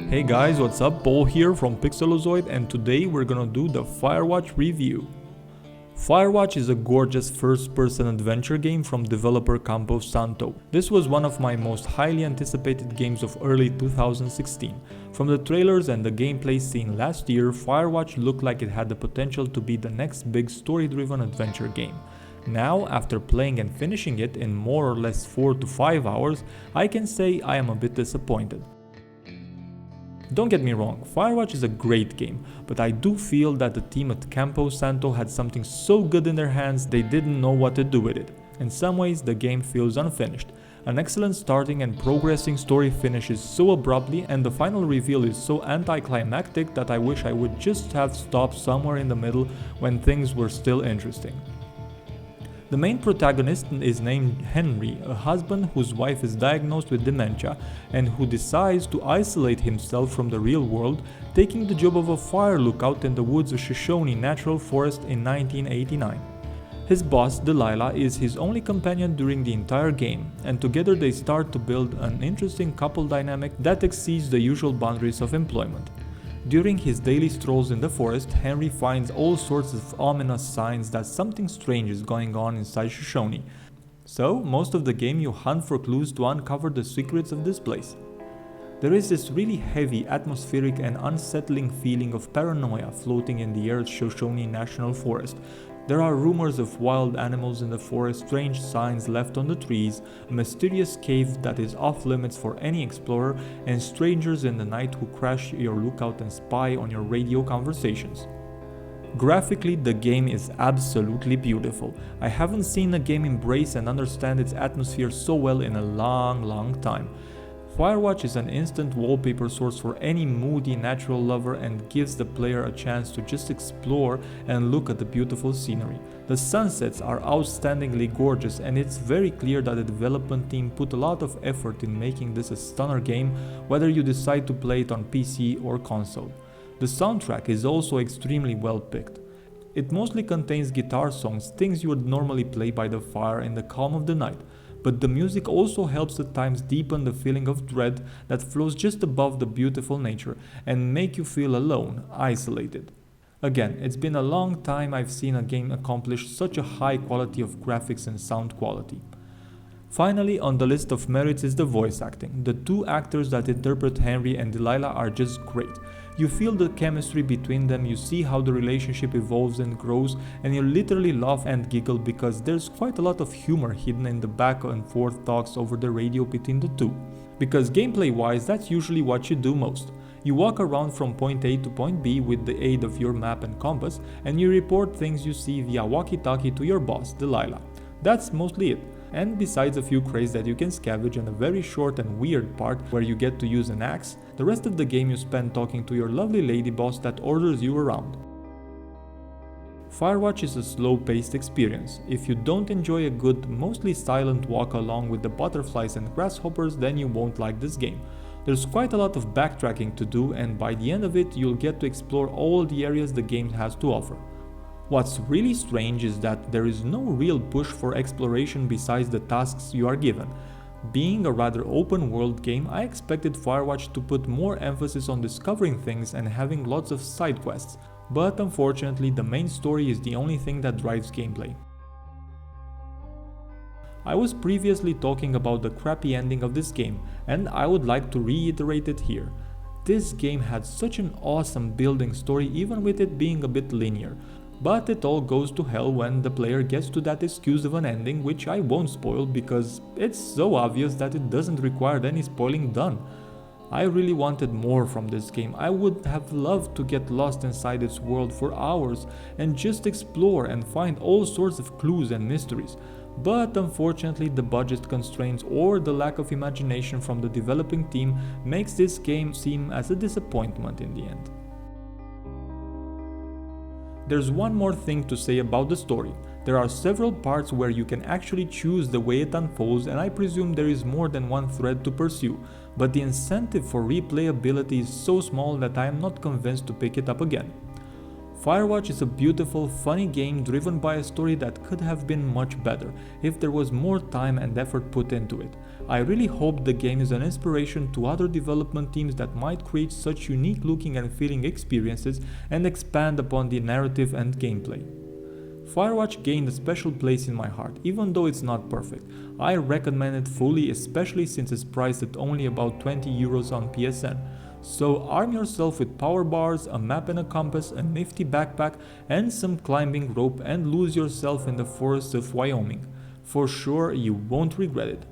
Hey guys, what's up? Paul here from Pixelozoid, and today we're gonna do the Firewatch review. Firewatch is a gorgeous first-person adventure game from developer Campo Santo. This was one of my most highly anticipated games of early 2016. From the trailers and the gameplay seen last year, Firewatch looked like it had the potential to be the next big story-driven adventure game. Now, after playing and finishing it in more or less 4 to 5 hours, I can say I am a bit disappointed. Don't get me wrong, Firewatch is a great game, but I do feel that the team at Campo Santo had something so good in their hands they didn't know what to do with it. In some ways, the game feels unfinished. An excellent starting and progressing story finishes so abruptly, and the final reveal is so anticlimactic that I wish I would just have stopped somewhere in the middle when things were still interesting. The main protagonist is named Henry, a husband whose wife is diagnosed with dementia and who decides to isolate himself from the real world, taking the job of a fire lookout in the woods of Shoshone National Forest in 1989. His boss, Delilah, is his only companion during the entire game, and together they start to build an interesting couple dynamic that exceeds the usual boundaries of employment. During his daily strolls in the forest, Henry finds all sorts of ominous signs that something strange is going on inside Shoshone. So, most of the game you hunt for clues to uncover the secrets of this place. There is this really heavy, atmospheric and unsettling feeling of paranoia floating in the air at Shoshone National Forest. There are rumors of wild animals in the forest, strange signs left on the trees, a mysterious cave that is off limits for any explorer, and strangers in the night who crash your lookout and spy on your radio conversations. Graphically, the game is absolutely beautiful. I haven't seen a game embrace and understand its atmosphere so well in a long time. Firewatch is an instant wallpaper source for any moody natural lover and gives the player a chance to just explore and look at the beautiful scenery. The sunsets are outstandingly gorgeous, and it's very clear that the development team put a lot of effort in making this a stunner game, whether you decide to play it on PC or console. The soundtrack is also extremely well picked. It mostly contains guitar songs, things you would normally play by the fire in the calm of the night. But the music also helps at times deepen the feeling of dread that flows just above the beautiful nature and make you feel alone, isolated. Again, it's been a long time I've seen a game accomplish such a high quality of graphics and sound quality. Finally, on the list of merits is the voice acting. The two actors that interpret Henry and Delilah are just great. You feel the chemistry between them, you see how the relationship evolves and grows, and you literally laugh and giggle because there's quite a lot of humor hidden in the back and forth talks over the radio between the two. Because gameplay wise, that's usually what you do most. You walk around from point A to point B with the aid of your map and compass, and you report things you see via walkie-talkie to your boss, Delilah. That's mostly it. And besides a few crates that you can scavenge and a very short and weird part where you get to use an axe, the rest of the game you spend talking to your lovely lady boss that orders you around. Firewatch is a slow-paced experience. If you don't enjoy a good, mostly silent walk along with the butterflies and grasshoppers, then you won't like this game. There's quite a lot of backtracking to do, and by the end of it you'll get to explore all the areas the game has to offer. What's really strange is that there is no real push for exploration besides the tasks you are given. Being a rather open world game, I expected Firewatch to put more emphasis on discovering things and having lots of side quests, but unfortunately the main story is the only thing that drives gameplay. I was previously talking about the crappy ending of this game, and I would like to reiterate it here. This game had such an awesome building story even with it being a bit linear. But it all goes to hell when the player gets to that excuse of an ending, which I won't spoil because it's so obvious that it doesn't require any spoiling done. I really wanted more from this game. I would have loved to get lost inside its world for hours and just explore and find all sorts of clues and mysteries. But unfortunately the budget constraints or the lack of imagination from the developing team makes this game seem as a disappointment in the end. There's one more thing to say about the story. There are several parts where you can actually choose the way it unfolds, and I presume there is more than one thread to pursue, but the incentive for replayability is so small that I am not convinced to pick it up again. Firewatch is a beautiful, funny game driven by a story that could have been much better if there was more time and effort put into it. I really hope the game is an inspiration to other development teams that might create such unique looking and feeling experiences and expand upon the narrative and gameplay. Firewatch gained a special place in my heart, even though it's not perfect. I recommend it fully, especially since it's priced at only about 20 euros on PSN. So arm yourself with power bars, a map and a compass, a nifty backpack, and some climbing rope and lose yourself in the forests of Wyoming. For sure, you won't regret it.